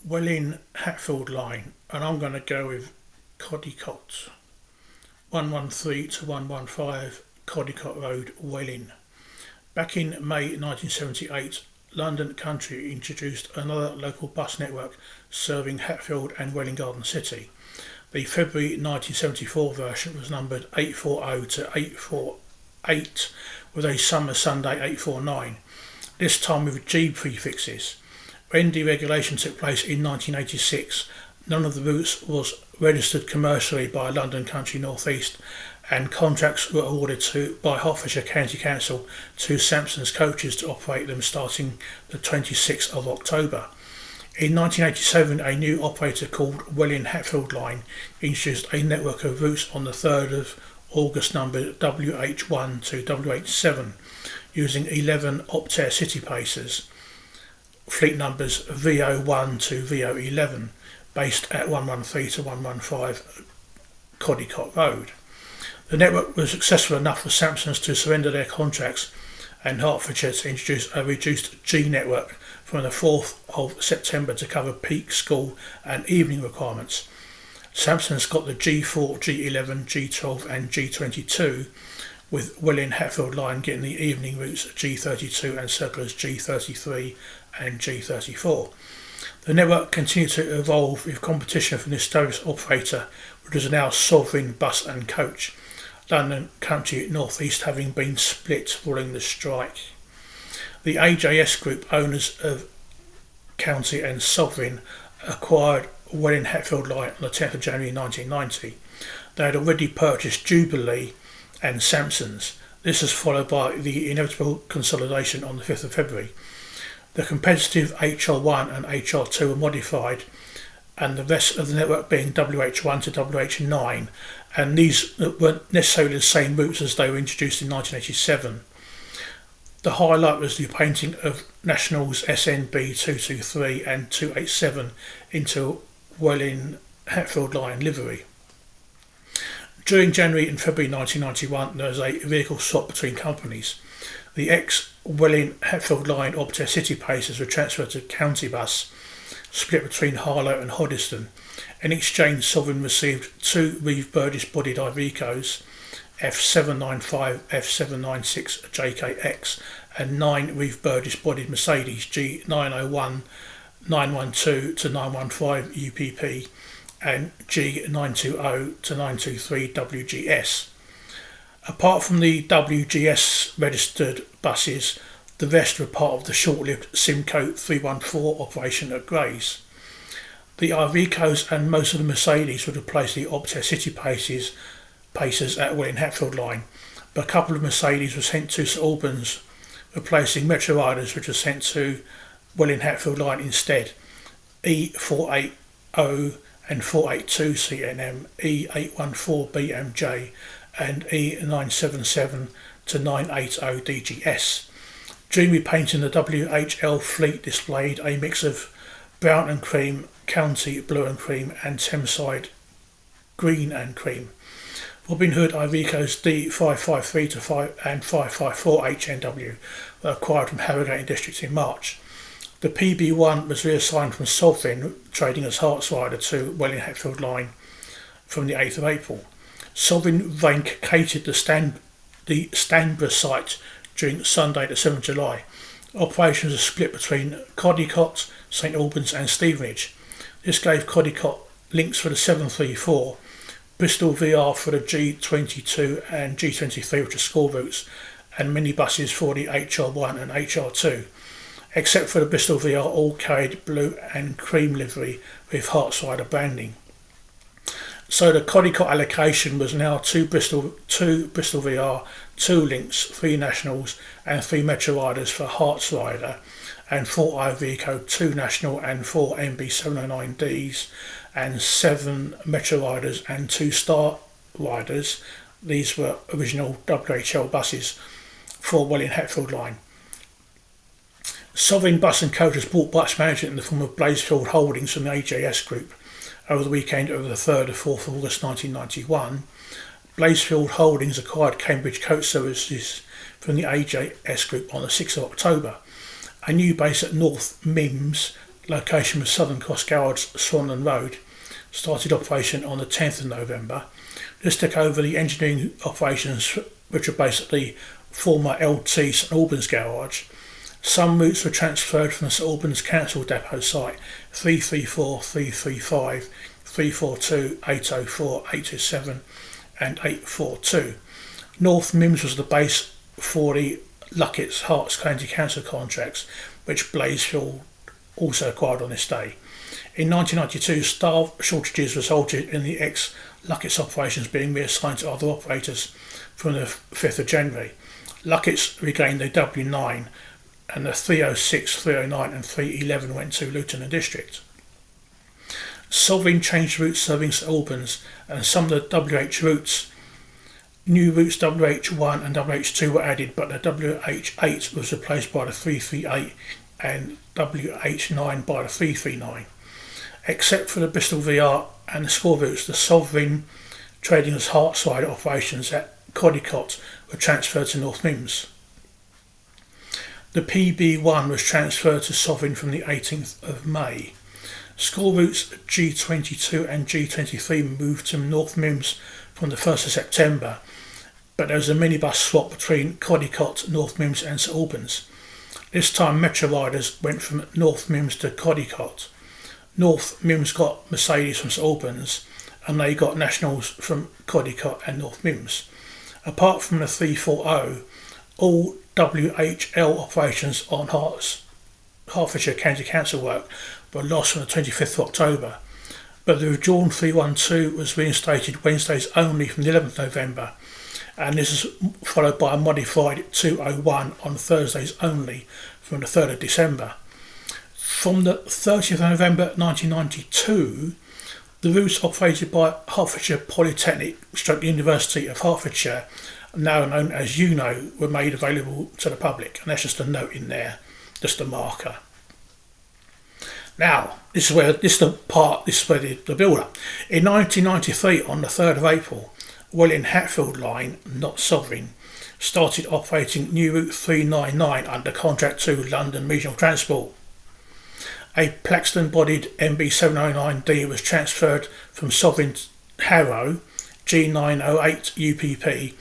Welwyn Hatfield Line, and I'm going to go with Codicote 113 to 115 Codicote Road, Welwyn. Back in May 1978, London Country introduced another local bus network serving Hatfield and Welwyn Garden City. The February 1974 version was numbered 840 to 848 with a summer Sunday 849, this time with G prefixes. When deregulation took place in 1986, none of the routes was registered commercially by London Country North East, and contracts were awarded by Hertfordshire County Council to Sampson's coaches to operate them starting the 26th of October. In 1987, a new operator called Welwyn Hatfield Line introduced a network of routes on the 3rd of August numbered WH1 to WH7 using 11 Optare CityPacers, fleet numbers VO1 to VO11, based at 113 to 115 Codicote Road. The network was successful enough for Sampson's to surrender their contracts and Hertfordshire to introduce a reduced G network from the 4th of September to cover peak school and evening requirements. Sampson's got the G4, G11, G12 and G22, with Welwyn Hatfield Line getting the evening routes G32 and circulars G33 and G34. The network continued to evolve with competition from the established operator, which is now Sovereign Bus and Coach, London Country North East having been split following the strike. The AJS Group, owners of County and Sovereign, acquired Welwyn Hatfield Line on the 10th of January 1990. They had already purchased Jubilee and Sampson's. This was followed by the inevitable consolidation on the 5th of February. The competitive HR1 and HR2 were modified, and the rest of the network being WH1 to WH9, and these weren't necessarily the same routes as they were introduced in 1987. The highlight was the repainting of Nationals SNB 223 and 287 into Welwyn Hatfield Line livery. During January and February 1991, there was a vehicle swap between companies. The ex-Welwyn Hatfield Line Optare CityPacers were transferred to County Bus, split between Harlow and Hoddesdon. In exchange, Sovereign received 2 Reeve Burgess bodied Ivecos, F795, F796 JKX, and 9 Reeve Burgess bodied Mercedes G901, 912 to 915 UPP, and G920 to 923 WGS. Apart from the WGS registered buses, the rest were part of the short-lived Simcoe 314 operation at Grays. The Ivecos and most of the Mercedes would replace the Optare CityPacers at Welwyn Hatfield Line, but a couple of Mercedes were sent to St Albans, replacing Metro Riders, which were sent to Welwyn Hatfield Line instead. E480 and 482 CNM, E814 BMJ and E977 to 980 DGS. During repainting, the WHL fleet displayed a mix of brown and cream, County blue and cream and Thameside green and cream. Robin Hood Ivecos D553 and 554 HNW were acquired from Harrogate District in March. The PB1 was reassigned from Sovereign, trading as Hearts Rider, to Welwyn Hatfield Line from the 8th of April. Sovereign vacated the Stanborough site during Sunday the 7th of July. Operations are split between Codicote, St Albans and Stevenage. This gave Codicote links for the 734, Bristol VR for the G22 and G23, which are school routes, and minibuses for the HR1 and HR2. Except for the Bristol VR, all carried blue and cream livery with Hearts Rider branding. So the Codicote allocation was now 2 Bristol VR, 2 Lynx, 3 Nationals and 3 Metro Riders for Hearts Rider, and 4 Iveco, 2 National and 4 MB709Ds, and 7 Metro Riders and 2 Star Riders. These were original WHL buses for Welwyn Hatfield Line. Sovereign Bus and Coach has bought bus management in the form of Blazefield Holdings from the AJS Group over the weekend of the 3rd and 4th of August 1991. Blazefield Holdings acquired Cambridge Coach Services from the AJS Group on the 6th of October. A new base at North Mims location was Southern Cross Garage, Swanland Road, started operation on the 10th of November. This took over the engineering operations, which are basically former LT St Albans Garage. Some routes were transferred from the St Albans Council Depot site 334, 335, 342, 804, 827 and 842. North Mims was the base for the Luckett's Herts County Council contracts, which Blazefield also acquired on this day. In 1992, staff shortages resulted in the ex-Luckett's operations being reassigned to other operators from the 5th of January. Luckett's regained the W9 and the 306, 309 and 311 went to Luton and District. Sovereign changed routes serving St Albans and some of the WH routes. New routes WH1 and WH2 were added, but the WH8 was replaced by the 338 and WH9 by the 339. Except for the Bristol VR and the Score routes, the Sovereign trading as Hertside operations at Codicote were transferred to North Mims. The PB1 was transferred to Sovereign from the 18th of May. Score routes G22 and G23 moved to North Mims from the 1st of September, but there was a minibus swap between Codicote, North Mims and St Albans. This time Metro riders went from North Mims to Codicote. North Mims got Mercedes from St Albans and they got Nationals from Codicote and North Mims. Apart from the 340, all WHL operations on Hertfordshire County Council work were lost from the 25th of October, but the withdrawn 312 was reinstated Wednesdays only from the 11th of November, and this is followed by a modified 201 on Thursdays only from the 3rd of December. From the 30th of November 1992, the routes operated by Hertfordshire Polytechnic / University of Hertfordshire, now known as UNO, were made available to the public, and that's just a note in there, just a marker. Now, this is where the build-up. In 1993, on the 3rd of April, Welwyn Hatfield Line, not Sovereign, started operating new route 399 under contract to London Regional Transport. A Plaxton-bodied MB709D was transferred from Sovereign Harrow G908 UPP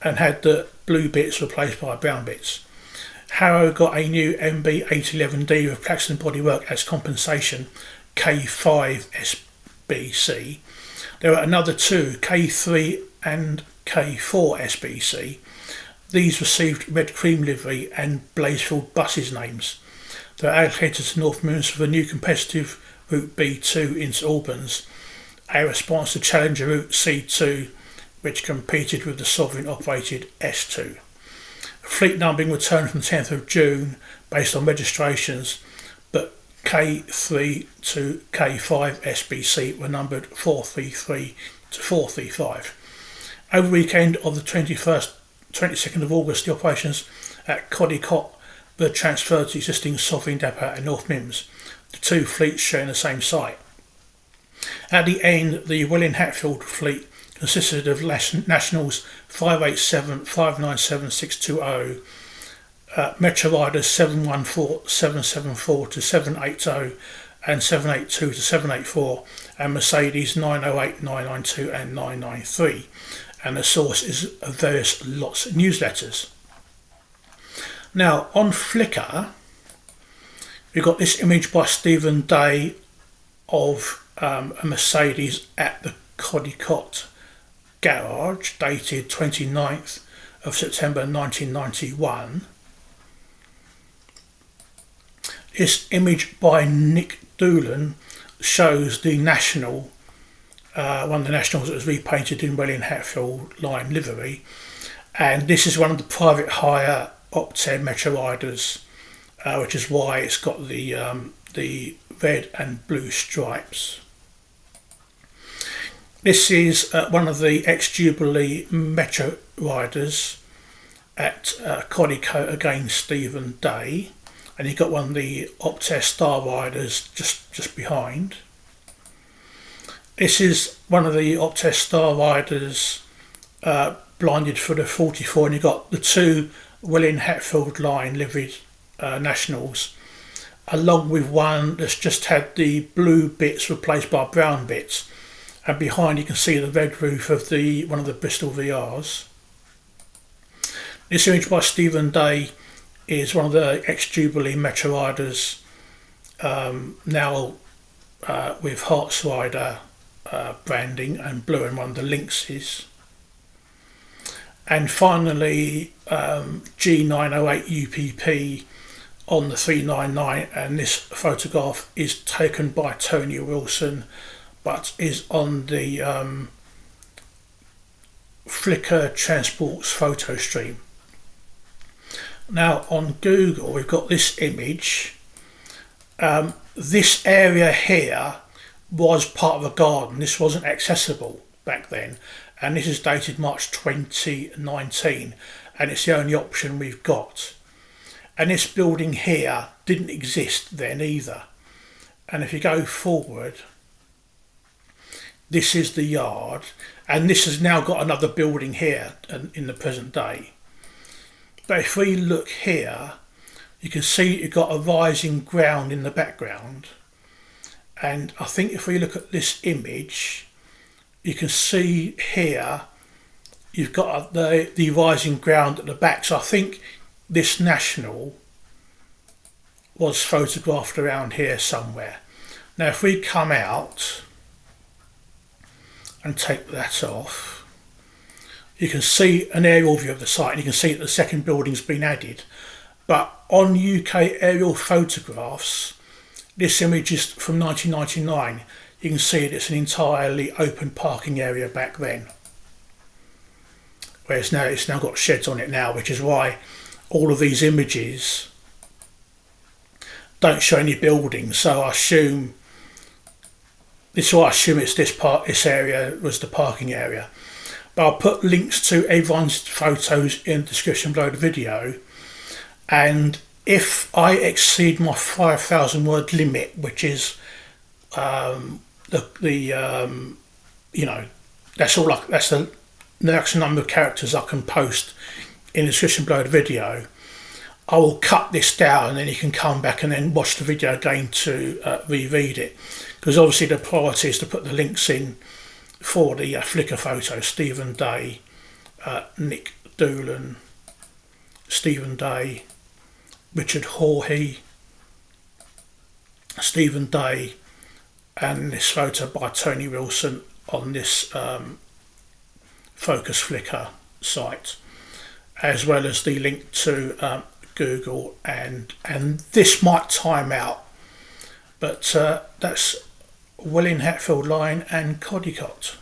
and had the blue bits replaced by brown bits. Harrow got a new MB811D with Plaxton bodywork as compensation, K5 SBC. There were another two, K3 and K4 SBC. These received red cream livery and Blazefield buses names. They were allocated to North Mims for the new competitive Route B2 in St Albans, a response to Challenger Route C2, which competed with the Sovereign operated S2. Fleet numbering returned from the 10th of June based on registrations, but K3 to K5 SBC were numbered 433 to 435. Over the weekend of the 22nd of August, the operations at Codicote were transferred to the existing Sovereign depot at North Mims, the two fleets sharing the same site. At the end, the Welwyn Hatfield fleet consisted of Nationals 587, 597, 620, Metro Riders 714, 774 to 780 and 782 to 784, and Mercedes 908, 992 and 993. And the source is of various lots of newsletters. Now on Flickr, we've got this image by Stephen Day of a Mercedes at the Codicote garage, dated 29th of September 1991. This image by Nick Doolan shows the National, one of the Nationals that was repainted in Welwyn Hatfield Line livery, and this is one of the private hire Optare Metro riders, which is why it's got the red and blue stripes. This is one of the ex-Jubilee Metro riders at Codicote, again Stephen Day, and you've got one of the Optare Star riders just behind. This is one of the Optare Star riders blinded for the 44, and you've got the two Welwyn Hatfield Line liveried Nationals along with one that's just had the blue bits replaced by brown bits, and behind you can see the red roof of one of the Bristol VRs. This image by Stephen Day is one of the ex-Jubilee Metro riders, now with Hearts Rider branding and blue, and one of the Lynxes. And finally, G908 UPP on the 399, and this photograph is taken by Tony Wilson, but is on the Flickr Transports photo stream. Now on Google we've got this image. This area here was part of a garden. This wasn't accessible back then, and this is dated March 2019, and it's the only option we've got. And this building here didn't exist then either. And if you go forward, this is the yard, and this has now got another building here in the present day. But if we look here, you can see you've got a rising ground in the background. And I think if we look at this image, you can see here you've got the rising ground at the back. So I think this National was photographed around here somewhere. Now if we come out and take that off, you can see an aerial view of the site, and you can see that the second building's been added. But on UK aerial photographs, this image is from 1999. You can see it's an entirely open parking area back then. Whereas now it's now got sheds on it now, which is why all of these images don't show any buildings. So I assume it's this area was the parking area. But I'll put links to everyone's photos in the description below the video. And if I exceed my 5,000 word limit, which is that's the maximum number of characters I can post in the description below the video, I will cut this down, and then you can come back and then watch the video again to reread it. Because obviously the priority is to put the links in for the Flickr photo. Stephen Day, Nick Doolan, Stephen Day, Richard Hawhey, Stephen Day, and this photo by Tony Wilson on this Focus Flickr site, as well as the link to Google, and this might time out, but that's Welwyn Hatfield Line and Codicote.